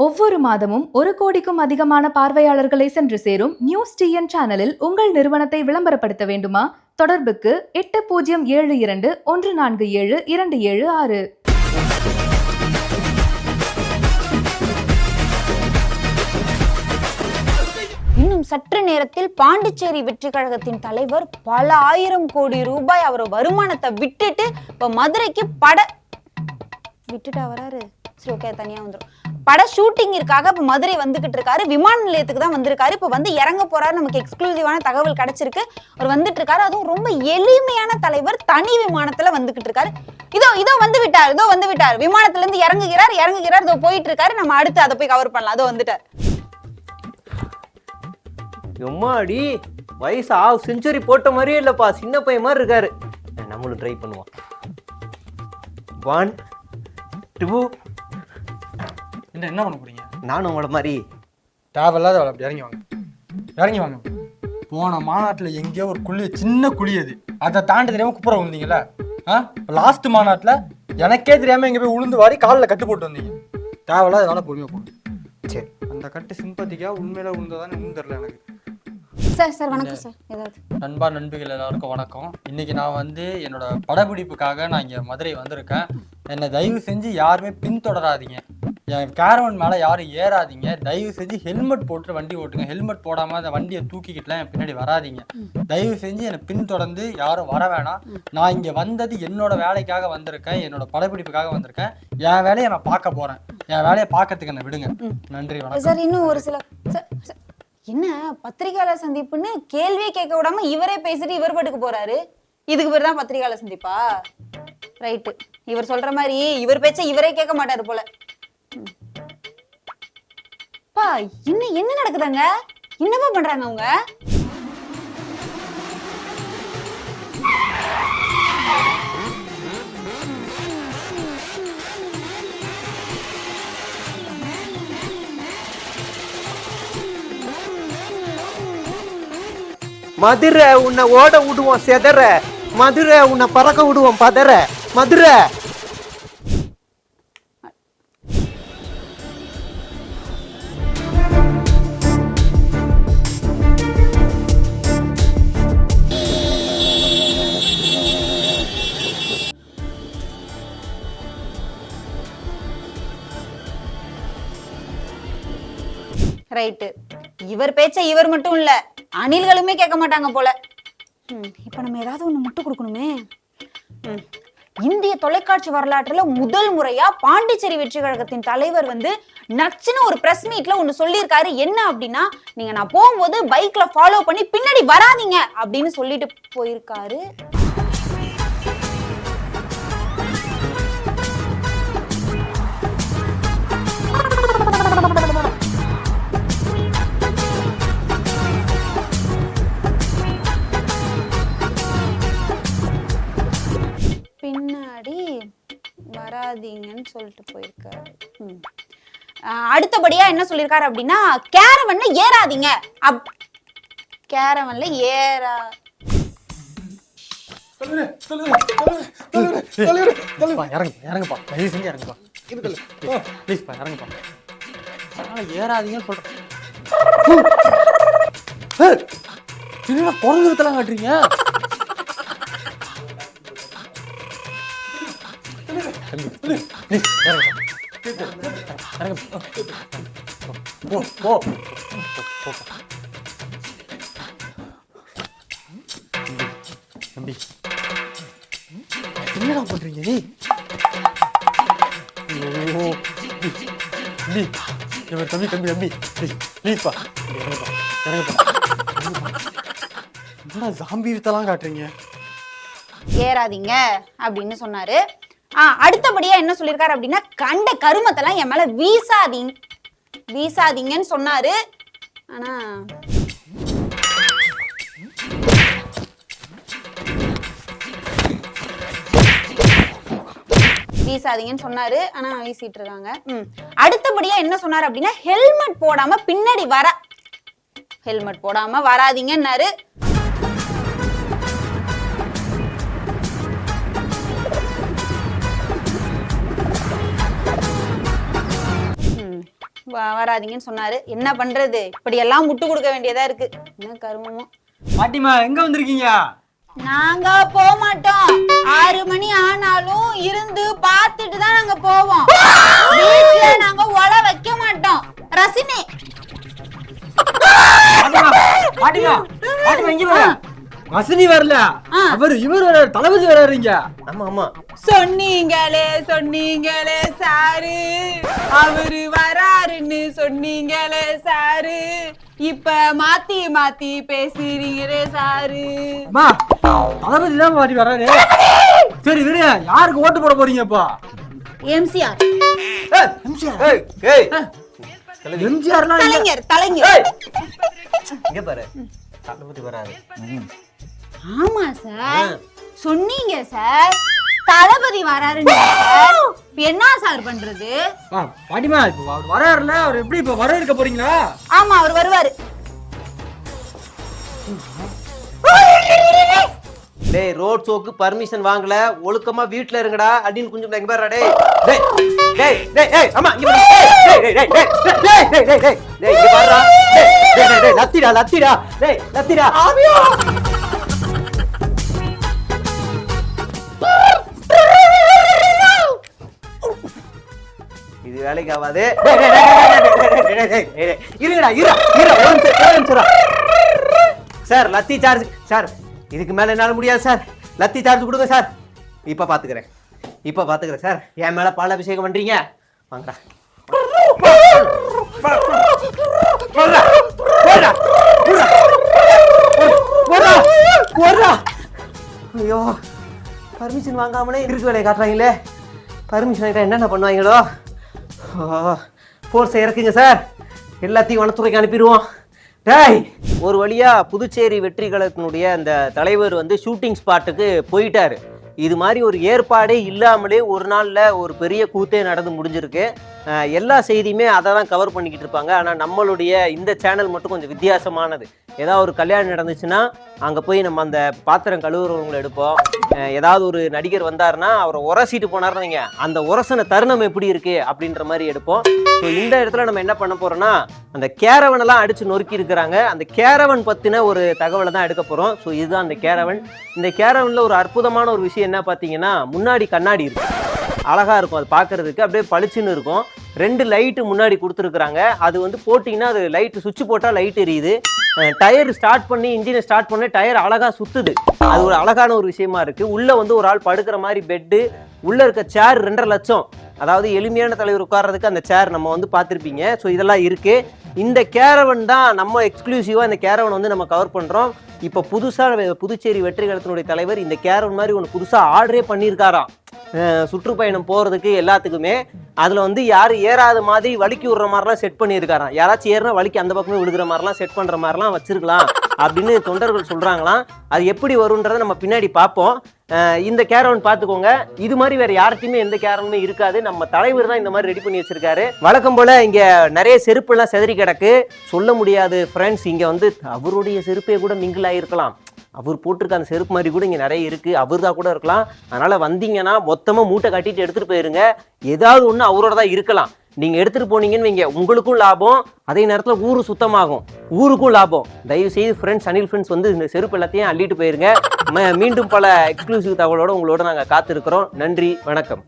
ஒவ்வொரு மாதமும் 1 கோடிக்கும் அதிகமான பார்வையாளர்களை சென்று சேரும் நியூஸ் டிஎன் சேனலில் உங்கள் நிறுவனத்தை விளம்பரப்படுத்த வேண்டுமா? தொடர்புக்கு 8072147276. இன்னும் சற்று நேரத்தில் பாண்டிச்சேரி வெற்றி கழகத்தின் தலைவர் பல ஆயிரம் கோடி ரூபாய் அவர் வருமானத்தை விட்டுட்டு இப்ப மதுரைக்கு விட்டுட்டா வராரு. சரி, ஓகே, தனியா வந்துடும். பட ஷூட்டிங் இருக்காக இப்ப மதுரை வந்துகிட்டு இருக்காரு. விமான நிலையத்துக்கு தான் வந்திருக்காரு. இப்ப வந்து இறங்க போறாரு. நமக்கு எக்ஸ்க்ளூசிவான தகவல் கிடைச்சிருக்கு. அவர் வந்துட்டு இருக்காரு. அதுவும் ரொம்ப எளிமையான தலைவர். தனி விமானத்துல வந்துகிட்டு இருக்காரு. இதோ வந்து விட்டார். விமானத்துல இருந்து இறங்குகிறார். இதோ போயிட்டு இருக்காரு. நம்ம அடுத்து அதை போய் கவர் பண்ணலாம். அதோ வந்துட்டார். எம்மாடி, வயசு செஞ்சுரி போட்ட மாதிரியே இல்லப்பா, சின்ன பையன் மாதிரி இருக்காரு. நம்மளும் ட்ரை பண்ணுவோம். 1 2. என்ன பண்ண போறீங்க? நானும் உங்கள மாதிரி தேவையில்லாத வேலை. அப்படி இறங்கி வாங்க. போன மாநாட்டில் எங்கேயோ ஒரு சின்ன குழி அது, அதை தாண்டி தெரியாம குப்புற விழுந்தீங்களா? லாஸ்ட் மாநாட்டில் எனக்கே தெரியாம எங்க போய் உளுந்து வாரி காலில் கட்டு போட்டு வந்தீங்க. தேவையில்லாத வேலை, பொறுமையாக போகணும். சரி, அந்த கட்டு சிம்பத்திக்கா உண்மையில உளுந்ததானே இன்னும் தெரியல எனக்கு. சார் வணக்கம் சார். நண்பா நண்பிகள் எல்லாருக்கும் வணக்கம். இன்னைக்கு நான் வந்து என்னோட படப்பிடிப்புக்காக நான் இங்கே மதுரை வந்திருக்கேன். என்னை தயவு செஞ்சு யாருமே பின்தொடராதீங்க. என் கேரவன் மேலே யாரும் ஏறாதீங்க. தயவு செஞ்சு ஹெல்மெட் போட்டு வண்டி ஓட்டுங்க. ஹெல்மெட் போடாமல் அந்த வண்டியை தூக்கிக்கிட்டுலாம் என் பின்னாடி வராதிங்க. தயவு செஞ்சு என்னை பின்தொடர்ந்து யாரும் வர வேணாம். நான் இங்கே வந்தது என்னோட வேலைக்காக வந்திருக்கேன், என்னோட படப்பிடிப்புக்காக வந்திருக்கேன். என் வேலையை நான் பார்க்க போகிறேன். என் வேலையை பார்க்கறதுக்கு என்ன விடுங்க. நன்றி, வணக்கம். சார், இன்னும் ஒரு சில என்ன பத்திரிகையாளர் சந்திப்புன்னு கேள்வியே கேட்க விடாம இவரே பேசிட்டு இவர் பாட்டுக்கு போறாரு. இதுக்கு பேர் தான் பத்திரிகையாளர் சந்திப்பா? ரைட்டு. இவர் சொல்ற மாதிரி இவர் பேச்ச இவரே கேட்க மாட்டாரு போல. பா, என்ன நடக்குதாங்க? என்னவா பண்றாங்க அவங்க? மதுரை உன்னை ஓட விடுவோம் செதற, மதுரை உன்னை பறக்க விடுவோம் பதற, மதுரை. ரைட்டு. இவர் பேச்ச இவர் மட்டும் இல்ல, அணில்களுமே கேட்க மாட்டாங்க போல. இப்ப நம்ம ஏதாவது ஒண்ணு முட்டு கொடுக்கணுமே. இந்திய தொலைக்காட்சி வரலாற்றுல முதல் முறையா பாண்டிச்சேரி வெற்றி கழகத்தின் தலைவர் வந்து நச்சுன்னு ஒரு பிரஸ் மீட்ல ஒண்ணு சொல்லியிருக்காரு. என்ன அப்படின்னா, நீங்க நான் போகும்போது பைக்ல ஃபாலோ பண்ணி பின்னாடி வராதீங்க அப்படின்னு சொல்லிட்டு போயிருக்காரு. பின்னாடி வராதீங்கன்னு சொல்லிட்டு போயிருக்காரு. அடுத்தபடியா என்ன சொல்லிருக்காரு அப்படின்னா, கேரவன்ல ஏறாதீங்க. கேரவன்ல ஏறா இறங்குப்பா, தயவு செஞ்சு இறங்குப்பா. ப்ளீஸ்ப்பா, இறங்குப்பா. ஏறாதீங்கன்னு சொல்றேன். என்ன குரங்கு வித்தலாம் காட்டுறீங்க? என்னடா பண்றீங்க நீ? ப்ளீஸ்ப்பா, என்னடா ஜாம்பி வித்தலாம் காட்டுறீங்க? ஏறாதீங்க அப்படின்னு சொன்னாரு. அடுத்தபடியா என்ன சொல்லிருக்காரு அப்படின்னா, கண்ட கருமத்தெல்லாம் என் மேல வீசாதீங்கன்னு சொன்னாரு. ஆனா வீசாதீங்கன்னு சொன்னாரு. ஆனா வீசிட்டு இருக்காங்க. அடுத்தபடியா என்ன சொன்னாரு அப்படின்னா, ஹெல்மெட் போடாம வராதீங்கன்னாரு. வராதீங்கன்னு சொன்னாரு. என்ன பண்றது, இப்படி எல்லாம் முட்டு கொடுக்க வேண்டியதா இருக்கு. என்ன கருமமோ. பாட்டிமா எங்க வந்திருக்கீங்க? நாங்க போக மாட்டோம். 6 மணி ஆனாலும் இருந்து பார்த்துட்டு தான் நாங்க போவோம். வீட்டுல நாங்க ஒல வைக்க மாட்டோம். ரசினி பாட்டிமா எங்க வர? வசனி வரல, அவர் இவர் வர, தளபதி வராருங்க. ஆமா ஆமா சொன்னீங்களே சாரு, அவரு வராருன்னு சொன்னீங்களே சாரு, இப்ப மாத்தி பேசுறீங்களே சாரு. தளபதி தான் பாட்டி வர்றாரு. சரி விடு, யாருக்கு ஓட்டு போட போறீங்க இப்போ? எம்சிஆர். எம்ஜிஆர்லாம் தலைஞர். இங்க பாரு, தளபதி வராரு. ஆமா சார், சொன்னீங்க சார், தளபதி வராருன்னு. என்ன சார் பண்றது? பாட்டிமா இப்போ அவர் வராருல, அவர் எப்படி இப்போ வர இருக்க போறீங்களா? ஆமா, அவர் வருவாரு. டேய், ரோட் ஷோக்கு பர்மிஷன் வாங்கல, ஒழுக்கமா வீட்ல இருங்கடா அப்படின்னு கொஞ்சம் எங்க பாருடா. டேய் டேய் டேய் டேய் டேய் அம்மா இங்க பாரு. டேய் டேய் டேய் டேய் டேய் டேய் டேய் டேய் இங்க பாருடா. டேய் டேய் டேய் லத்திடா டேய் லத்திடா. ஆமியா இது வேலைக்கு ஆகாது. டேய் டேய் டேய் டேய் டேய் இருங்கடா இருடா. சார் லத்தி சார்ஜ் சார், இதுக்கு மேல என்னால முடியாது சார். லத்தி சார்ஜ் கொடுங்க சார். இப்ப பாத்துக்கிறேன் சார். என் மேல பால் அபிஷேகம் பண்றீங்க, வாங்கடா. ஐயோ, பர்மிஷன் வாங்காமலே இருக்கு வேலையை காட்டுறாங்களே. பர்மிஷன் ஆகிட்டா என்னென்ன பண்ணுவாங்களோ. ஃபோர்ஸை இறக்குங்க சார், எல்லாத்தையும் வனத்துறைக்கு அனுப்பிடுவோம். டேய், ஒரு வழியா புதுச்சேரி வெற்றி கழகத்தினுடைய அந்த தலைவர் வந்து ஷூட்டிங் ஸ்பாட்டுக்கு போயிட்டாரு. இது மாதிரி ஒரு ஏற்பாடே இல்லாமலே ஒரு நாளில் ஒரு பெரிய கூத்தே நடந்து முடிஞ்சிருக்கு. எல்லா செய்தியுமே அதை தான் கவர் பண்ணிக்கிட்டு இருப்பாங்க. ஆனால் நம்மளுடைய இந்த சேனல் மட்டும் கொஞ்சம் வித்தியாசமானது. ஏதாவது ஒரு கல்யாணம் நடந்துச்சுன்னா அங்கே போய் நம்ம அந்த பாத்திரம் கழுவுறவங்களை எடுப்போம். ஏதாவது ஒரு நடிகர் வந்தாருன்னா அவரை உரசிட்டு போனார்னு வைங்க, அந்த உரசன தருணம் எப்படி இருக்கு அப்படின்ற மாதிரி எடுப்போம். ஸோ இந்த இடத்துல நம்ம என்ன பண்ண போறோம்னா, அந்த கேரவனெல்லாம் அடிச்சு நொறுக்கி இருக்கிறாங்க, அந்த கேரவன் பற்றின ஒரு தகவலை தான் எடுக்க போகிறோம். ஸோ இதுதான் அந்த கேரவன். இந்த கேரவனில் ஒரு அற்புதமான ஒரு விஷயம் என்ன பார்த்தீங்கன்னா, முன்னாடி கண்ணாடி இருக்கு, அழகா இருக்கும், அது பார்க்கறதுக்கு அப்படியே பளிச்சுன்னு இருக்கும். 2 லைட்டு முன்னாடி கொடுத்துருக்குறாங்க. அது வந்து போட்டிங்கன்னா அது லைட்டு சுவிட்ச் போட்டால் லைட் எரியுது. டயர் ஸ்டார்ட் பண்ணி இன்ஜினை ஸ்டார்ட் பண்ணி டயர் அழகா சுத்துது. அது ஒரு அழகான ஒரு விஷயமா இருக்கு. உள்ள வந்து ஒரு ஆள் படுக்கிற மாதிரி பெட்டு, உள்ள இருக்க சேர் 2.5 லட்சம். அதாவது எளிமையான தலைவர் உட்கார்றதுக்கு அந்த சேர் நம்ம வந்து பார்த்துருப்பீங்க. ஸோ இதெல்லாம் இருக்கு. இந்த கேரவன் தான் நம்ம எக்ஸ்க்ளூசிவா இந்த கேரவன் வந்து நம்ம கவர் பண்றோம். இப்போ புதுசாக புதுச்சேரி வெற்றி கழகத்தினுடைய தலைவர் இந்த கேரவன் மாதிரி ஒன்று புதுசாக ஆர்டரே பண்ணியிருக்காராம். சுற்றுப்பயணம் போகிறதுக்கு எல்லாத்துக்குமே. அதில் வந்து யாரும் ஏறாத மாதிரி வலிக்கி விடுற மாதிரிலாம் செட் பண்ணியிருக்காராம். யாராச்சும் ஏறினா வலிக்கு அந்த பக்கமே விழுகிற மாதிரிலாம் செட் பண்ணுற மாதிரிலாம் வச்சிருக்கலாம் அப்படின்னு தொண்டர்கள் சொல்கிறாங்களாம். அது எப்படி வரும்ன்றதை நம்ம பின்னாடி பார்ப்போம். இந்த கேரவன் பார்த்துக்கோங்க, இது மாதிரி வேற யார்கிட்டையுமே எந்த கேரவனுமே இருக்காது. நம்ம தலைவர் தான் இந்த மாதிரி ரெடி பண்ணி வச்சிருக்காரு. வழக்கம் போல இங்கே நிறைய செருப்புலாம் செதறி கிடக்கு, சொல்ல முடியாது ஃப்ரெண்ட்ஸ். இங்கே வந்து அவருடைய செருப்பே கூட மிங்கிள் ஆகிருக்கலாம். அவர் போட்டிருக்க அந்த செருப்பு மாதிரி கூட இங்கே நிறைய இருக்குது, அவர் தான் கூட இருக்கலாம். அதனால் வந்தீங்கன்னா மொத்தமாக மூட்டை கட்டிட்டு எடுத்துகிட்டு போயிருங்க. ஏதாவது ஒன்று அவரோட தான் இருக்கலாம். நீங்கள் எடுத்துகிட்டு போனீங்கன்னு வைங்க, உங்களுக்கும் லாபம், அதே நேரத்தில் ஊரு சுத்தமாகும், ஊருக்கும் லாபம். தயவு செய்து ஃப்ரெண்ட்ஸ், அனில் ஃப்ரெண்ட்ஸ் வந்து இந்த செருப்பு எல்லாத்தையும் அள்ளிட்டு போயிருங்க. மீண்டும் பல எக்ஸ்க்ளூசிவ் தகவலோடு உங்களோட நாங்கள் காத்திருக்கிறோம். நன்றி, வணக்கம்.